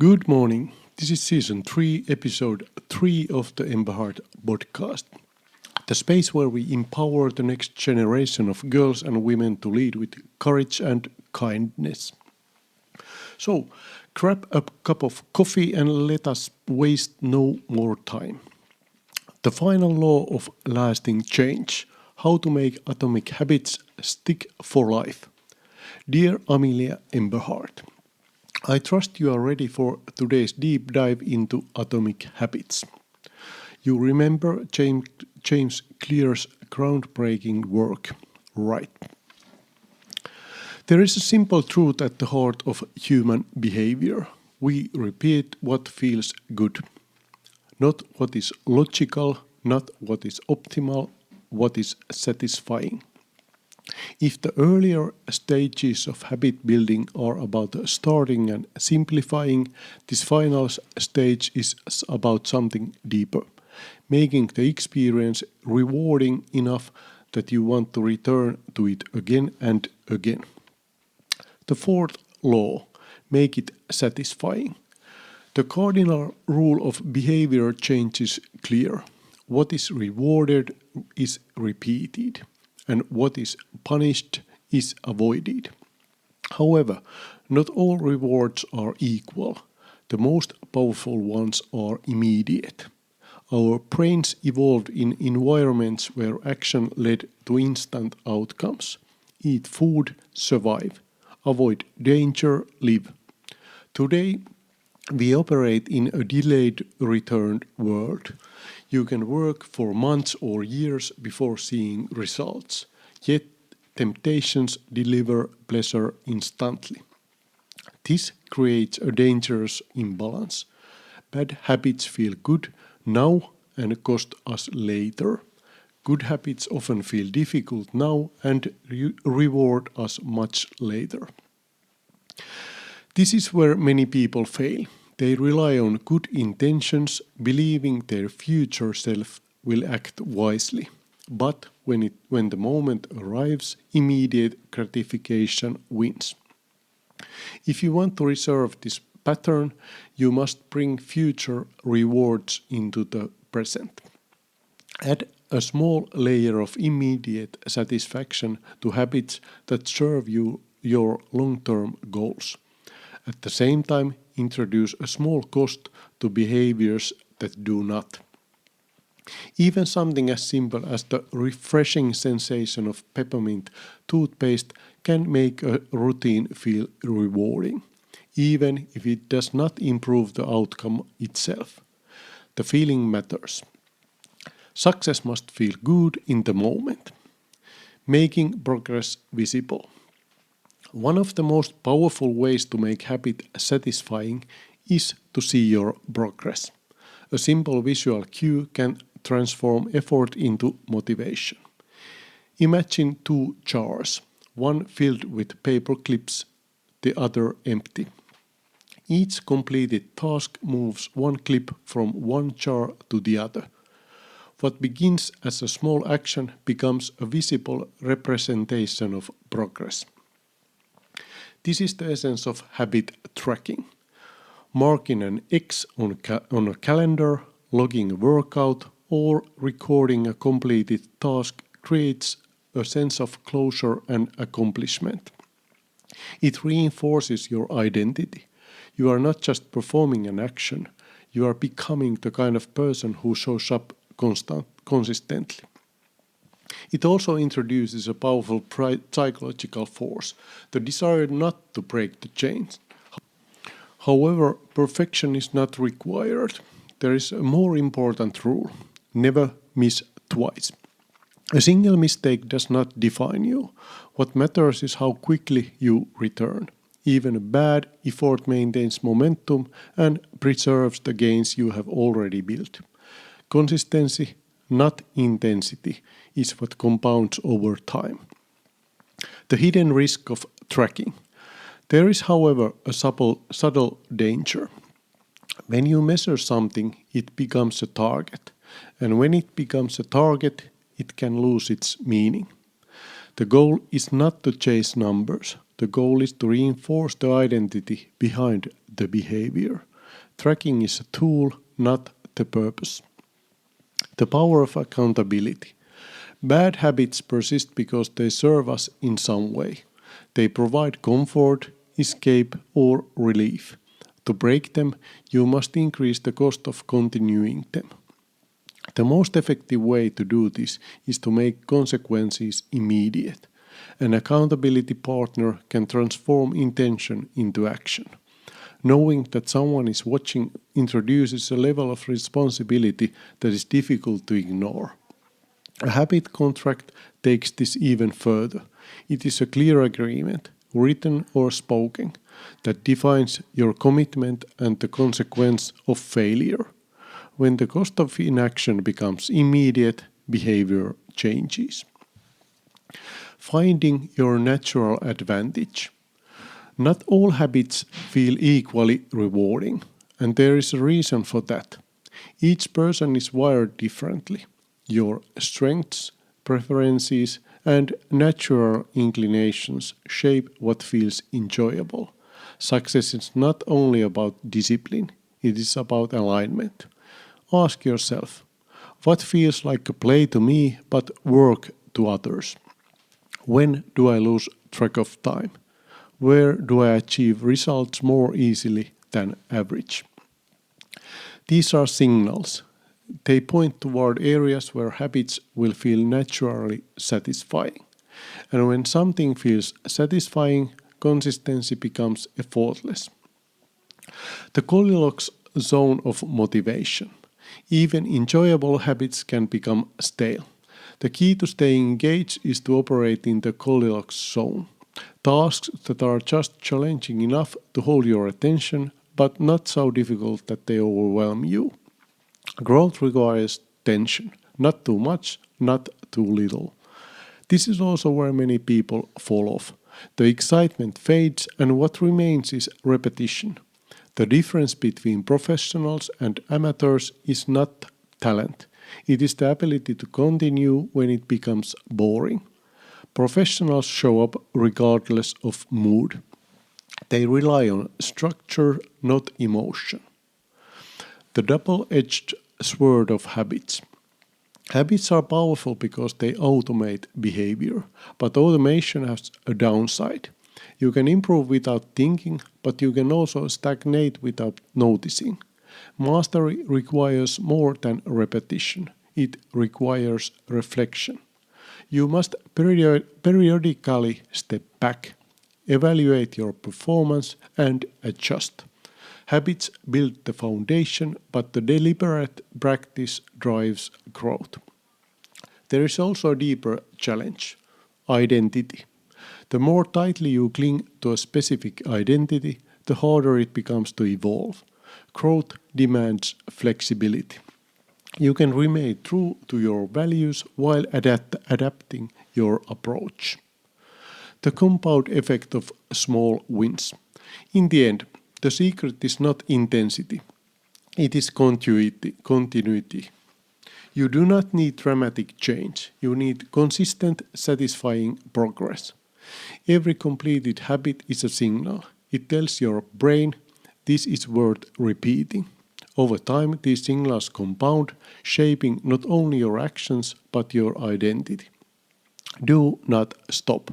Good morning. This is season 3, episode 3 of the Emberhart podcast. The space where we empower the next generation of girls and women to lead with courage and kindness. So, grab a cup of coffee and let us waste no more time. The final law of lasting change: how to make atomic habits stick for life. Dear Amelia Emberhart, I trust you are ready for today's deep dive into atomic habits. You remember James Clear's groundbreaking work, right? There is a simple truth at the heart of human behavior. We repeat what feels good, not what is logical, not what is optimal, what is satisfying. If the earlier stages of habit building are about starting and simplifying, this final stage is about something deeper, making the experience rewarding enough that you want to return to it again and again. The fourth law: make it satisfying. The cardinal rule of behavior change is clear. What is rewarded is repeated, and what is punished is avoided. However, not all rewards are equal. The most powerful ones are immediate. Our brains evolved in environments where action led to instant outcomes. Eat food, survive. Avoid danger, live. Today, we operate in a delayed return world. You can work for months or years before seeing results, yet temptations deliver pleasure instantly. This creates a dangerous imbalance. Bad habits feel good now and cost us later. Good habits often feel difficult now and reward us much later. This is where many people fail. They rely on good intentions, believing their future self will act wisely. But when the moment arrives, immediate gratification wins. If you want to reserve this pattern, you must bring future rewards into the present. Add a small layer of immediate satisfaction to habits that serve your long-term goals. At the same time, introduce a small cost to behaviors that do not. Even something as simple as the refreshing sensation of peppermint toothpaste can make a routine feel rewarding, even if it does not improve the outcome itself. The feeling matters. Success must feel good in the moment, making progress visible. One of the most powerful ways to make habit satisfying is to see your progress. A simple visual cue can transform effort into motivation. Imagine two jars, one filled with paper clips, the other empty. Each completed task moves one clip from one jar to the other. What begins as a small action becomes a visible representation of progress. This is the essence of habit tracking. Marking an X on a calendar, logging a workout, or recording a completed task creates a sense of closure and accomplishment. It reinforces your identity. You are not just performing an action, you are becoming the kind of person who shows up consistently. It also introduces a powerful psychological force, the desire not to break the chains. However, perfection is not required. There is a more important rule: never miss twice. A single mistake does not define you. What matters is how quickly you return. Even a bad effort maintains momentum and preserves the gains you have already built. Consistency, not intensity, is what compounds over time. The hidden risk of tracking. There is, however, a subtle danger. When you measure something, it becomes a target. And when it becomes a target, it can lose its meaning. The goal is not to chase numbers. The goal is to reinforce the identity behind the behavior. Tracking is a tool, not the purpose. The power of accountability. Bad habits persist because they serve us in some way. They provide comfort, escape, or relief. To break them, you must increase the cost of continuing them. The most effective way to do this is to make consequences immediate. An accountability partner can transform intention into action. Knowing that someone is watching introduces a level of responsibility that is difficult to ignore. A habit contract takes this even further. It is a clear agreement, written or spoken, that defines your commitment and the consequence of failure. When the cost of inaction becomes immediate, behavior changes. Finding your natural advantage. Not all habits feel equally rewarding, and there is a reason for that. Each person is wired differently. Your strengths, preferences, and natural inclinations shape what feels enjoyable. Success is not only about discipline, it is about alignment. Ask yourself, what feels like a play to me but work to others? When do I lose track of time? Where do I achieve results more easily than average? These are signals. They point toward areas where habits will feel naturally satisfying. And when something feels satisfying, consistency becomes effortless. The Goldilocks zone of motivation. Even enjoyable habits can become stale. The key to staying engaged is to operate in the Goldilocks zone. Tasks that are just challenging enough to hold your attention, but not so difficult that they overwhelm you. Growth requires tension, not too much, not too little. This is also where many people fall off. The excitement fades, and what remains is repetition. The difference between professionals and amateurs is not talent. It is the ability to continue when it becomes boring. Professionals show up regardless of mood. They rely on structure, not emotion. The double-edged sword of habits. Habits are powerful because they automate behavior, but automation has a downside. You can improve without thinking, but you can also stagnate without noticing. Mastery requires more than repetition. It requires reflection. You must periodically step back, evaluate your performance, and adjust. Habits build the foundation, but the deliberate practice drives growth. There is also a deeper challenge: identity. The more tightly you cling to a specific identity, the harder it becomes to evolve. Growth demands flexibility. You can remain true to your values while adapting your approach. The compound effect of small wins. In the end, the secret is not intensity, it is continuity. You do not need dramatic change, you need consistent, satisfying progress. Every completed habit is a signal. It tells your brain this is worth repeating. Over time, these signals compound, shaping not only your actions but your identity. Do not stop,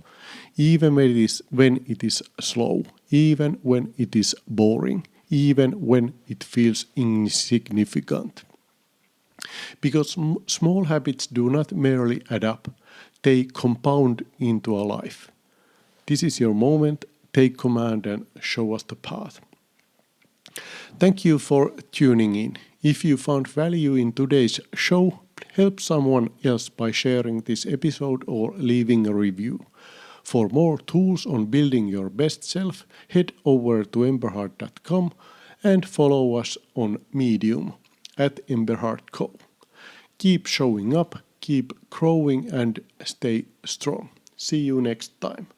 even when it is slow, even when it is boring, even when it feels insignificant. Because small habits do not merely add up, they compound into a life. This is your moment. Take command and show us the path. Thank you for tuning in. If you found value in today's show, help someone else by sharing this episode or leaving a review. For more tools on building your best self, head over to emberhart.com and follow us on Medium @emberhartco. Keep showing up, keep growing, and stay strong. See you next time.